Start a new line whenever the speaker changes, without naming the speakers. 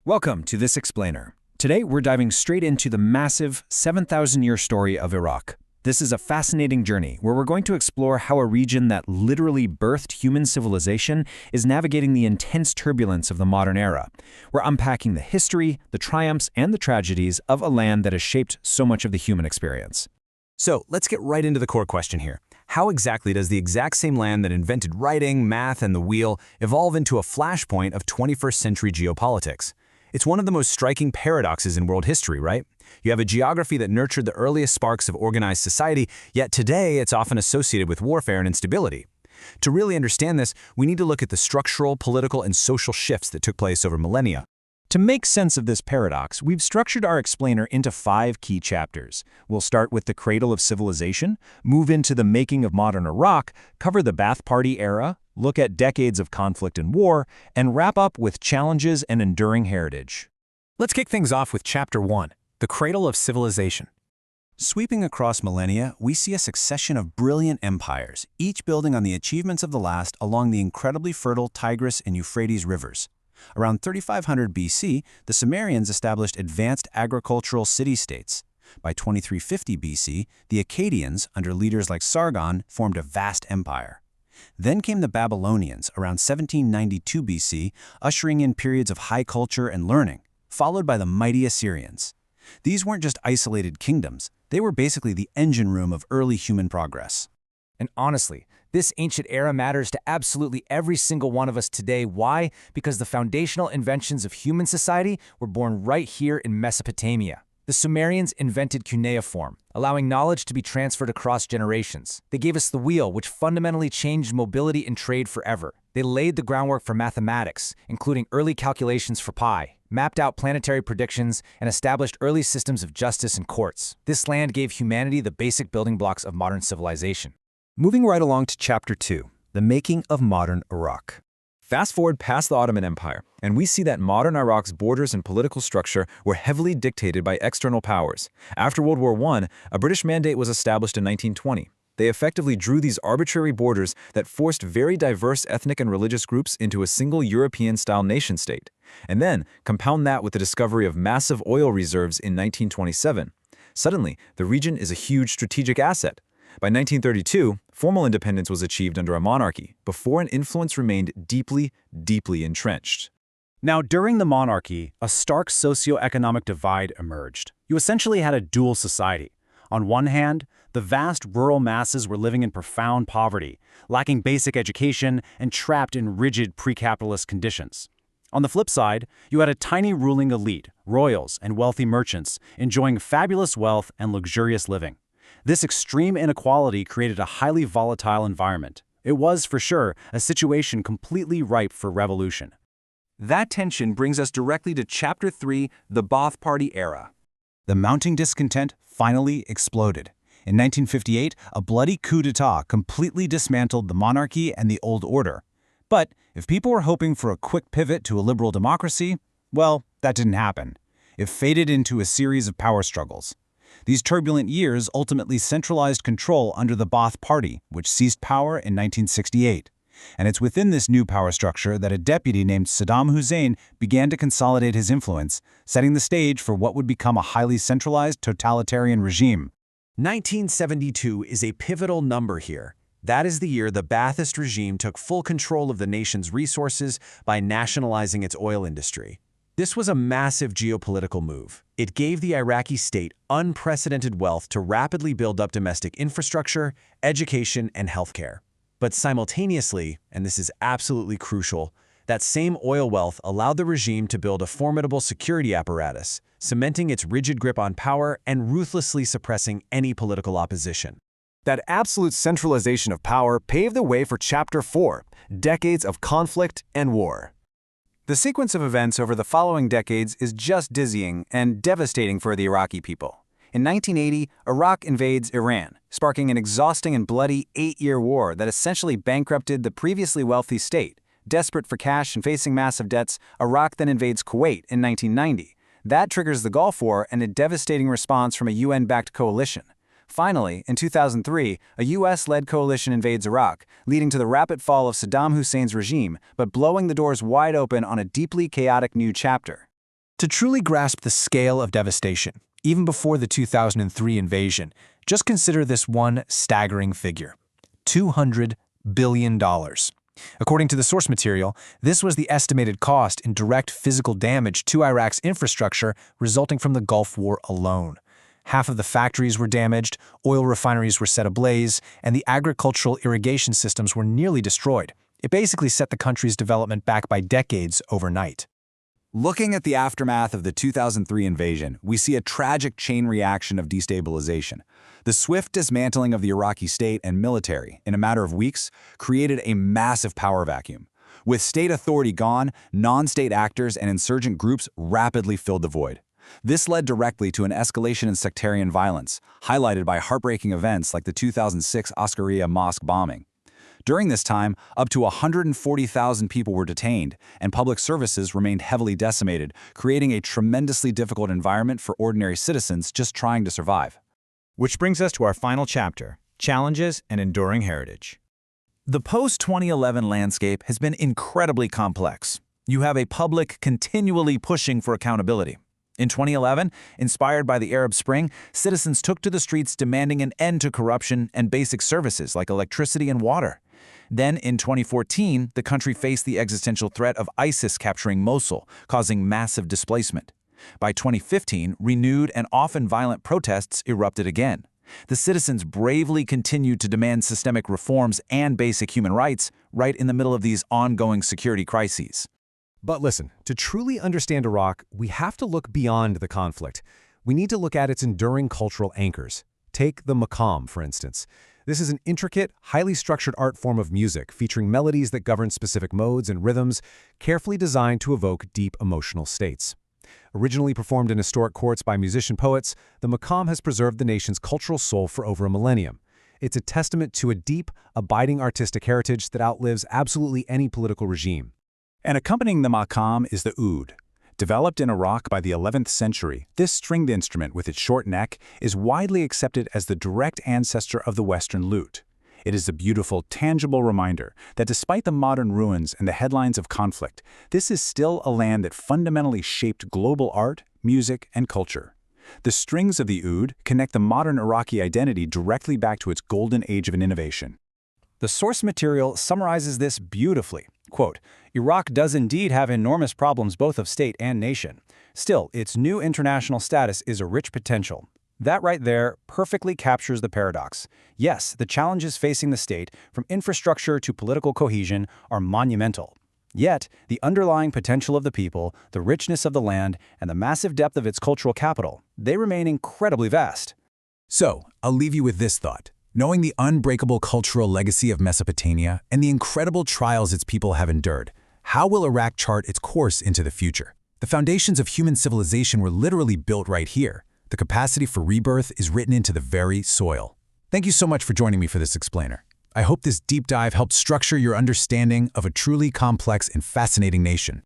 Welcome to this explainer. Today we're diving straight into the massive 7,000-year story of Iraq. This is a fascinating journey where we're going to explore how a region that literally birthed human civilization is navigating the intense turbulence of the modern era. We're unpacking the history, the triumphs, and the tragedies of a land that has shaped so much of the human experience.
So let's get right into the core question here. How exactly does the exact same land that invented writing, math, and the wheel evolve into a flashpoint of 21st century geopolitics? It's one of the most striking paradoxes in world history, right? You have a geography that nurtured the earliest sparks of organized society, yet today it's often associated with warfare and instability. To really understand this, we need to look at the structural, political, and social shifts that took place over millennia.
To make sense of this paradox, we've structured our explainer into 5 key chapters. We'll start with the cradle of civilization, move into the making of modern Iraq, cover the Ba'ath Party era, look at decades of conflict and war, and wrap up with challenges and enduring heritage.
Let's kick things off with Chapter 1, the cradle of civilization.
Sweeping across millennia, we see a succession of brilliant empires, each building on the achievements of the last along the incredibly fertile Tigris and Euphrates rivers. Around 3500 BC, the Sumerians established advanced agricultural city-states. By 2350 BC, the Akkadians, under leaders like Sargon, formed a vast empire. Then came the Babylonians around 1792 BC, ushering in periods of high culture and learning, followed by the mighty Assyrians. These weren't just isolated kingdoms, they were basically the engine room of early human progress.
And honestly, this ancient era matters to absolutely every single one of us today. Why? Because the foundational inventions of human society were born right here in Mesopotamia. The Sumerians invented cuneiform, allowing knowledge to be transferred across generations. They gave us the wheel, which fundamentally changed mobility and trade forever. They laid the groundwork for mathematics, including early calculations for pi, mapped out planetary predictions, and established early systems of justice and courts. This land gave humanity the basic building blocks of modern civilization.
Moving right along to Chapter 2, the making of modern Iraq. Fast forward past the Ottoman Empire, and we see that modern Iraq's borders and political structure were heavily dictated by external powers. After World War I, a British mandate was established in 1920. They effectively drew these arbitrary borders that forced very diverse ethnic and religious groups into a single European-style nation-state. And then, compound that with the discovery of massive oil reserves in 1927. Suddenly, the region is a huge strategic asset. By 1932, formal independence was achieved under a monarchy, before an influence remained deeply, deeply entrenched.
Now, during the monarchy, a stark socioeconomic divide emerged. You essentially had a dual society. On one hand, the vast rural masses were living in profound poverty, lacking basic education, and trapped in rigid pre-capitalist conditions. On the flip side, you had a tiny ruling elite, royals, and wealthy merchants, enjoying fabulous wealth and luxurious living. This extreme inequality created a highly volatile environment. It was, for sure, a situation completely ripe for revolution.
That tension brings us directly to Chapter 3, the Ba'ath Party era.
The mounting discontent finally exploded. In 1958, a bloody coup d'etat completely dismantled the monarchy and the old order. But if people were hoping for a quick pivot to a liberal democracy, well, that didn't happen. It faded into a series of power struggles. These turbulent years ultimately centralized control under the Ba'ath Party, which seized power in 1968. And it's within this new power structure that a deputy named Saddam Hussein began to consolidate his influence, setting the stage for what would become a highly centralized totalitarian regime.
1972 is a pivotal number here. That is the year the Ba'athist regime took full control of the nation's resources by nationalizing its oil industry. This was a massive geopolitical move. It gave the Iraqi state unprecedented wealth to rapidly build up domestic infrastructure, education, and healthcare. But simultaneously, and this is absolutely crucial, that same oil wealth allowed the regime to build a formidable security apparatus, cementing its rigid grip on power and ruthlessly suppressing any political opposition.
That absolute centralization of power paved the way for Chapter 4, decades of conflict and war. The sequence of events over the following decades is just dizzying and devastating for the Iraqi people. In 1980, Iraq invades Iran, sparking an exhausting and bloody 8-year war that essentially bankrupted the previously wealthy state. Desperate for cash and facing massive debts, Iraq then invades Kuwait in 1990. That triggers the Gulf War and a devastating response from a UN-backed coalition. Finally, in 2003, a US-led coalition invades Iraq, leading to the rapid fall of Saddam Hussein's regime, but blowing the doors wide open on a deeply chaotic new chapter.
To truly grasp the scale of devastation, even before the 2003 invasion, just consider this one staggering figure: $200 billion. According to the source material, this was the estimated cost in direct physical damage to Iraq's infrastructure resulting from the Gulf War alone. Half of the factories were damaged, oil refineries were set ablaze, and the agricultural irrigation systems were nearly destroyed. It basically set the country's development back by decades overnight.
Looking at the aftermath of the 2003 invasion, we see a tragic chain reaction of destabilization. The swift dismantling of the Iraqi state and military, in a matter of weeks, created a massive power vacuum. With state authority gone, non-state actors and insurgent groups rapidly filled the void. This led directly to an escalation in sectarian violence, highlighted by heartbreaking events like the 2006 Oscaria mosque bombing. During this time, up to 140,000 people were detained, and public services remained heavily decimated, creating a tremendously difficult environment for ordinary citizens just trying to survive.
Which brings us to our final chapter, Challenges and Enduring Heritage. The post-2011 landscape has been incredibly complex. You have a public continually pushing for accountability. In 2011, inspired by the Arab Spring, citizens took to the streets demanding an end to corruption and basic services like electricity and water. Then, in 2014, the country faced the existential threat of ISIS capturing Mosul, causing massive displacement. By 2015, renewed and often violent protests erupted again. The citizens bravely continued to demand systemic reforms and basic human rights right in the middle of these ongoing security crises.
But listen, to truly understand Iraq, we have to look beyond the conflict. We need to look at its enduring cultural anchors. Take the maqam, for instance. This is an intricate, highly structured art form of music featuring melodies that govern specific modes and rhythms, carefully designed to evoke deep emotional states. Originally performed in historic courts by musician-poets, the maqam has preserved the nation's cultural soul for over a millennium. It's a testament to a deep, abiding artistic heritage that outlives absolutely any political regime.
And accompanying the maqam is the oud. Developed in Iraq by the 11th century, this stringed instrument with its short neck is widely accepted as the direct ancestor of the Western lute. It is a beautiful, tangible reminder that despite the modern ruins and the headlines of conflict, this is still a land that fundamentally shaped global art, music, and culture. The strings of the oud connect the modern Iraqi identity directly back to its golden age of innovation.
The source material summarizes this beautifully. Quote, Iraq does indeed have enormous problems both of state and nation. Still, its new international status is a rich potential. That right there perfectly captures the paradox. Yes, the challenges facing the state, from infrastructure to political cohesion, are monumental. Yet, the underlying potential of the people, the richness of the land, and the massive depth of its cultural capital, they remain incredibly vast.
So, I'll leave you with this thought. Knowing the unbreakable cultural legacy of Mesopotamia and the incredible trials its people have endured, how will Iraq chart its course into the future? The foundations of human civilization were literally built right here. The capacity for rebirth is written into the very soil. Thank you so much for joining me for this explainer. I hope this deep dive helped structure your understanding of a truly complex and fascinating nation.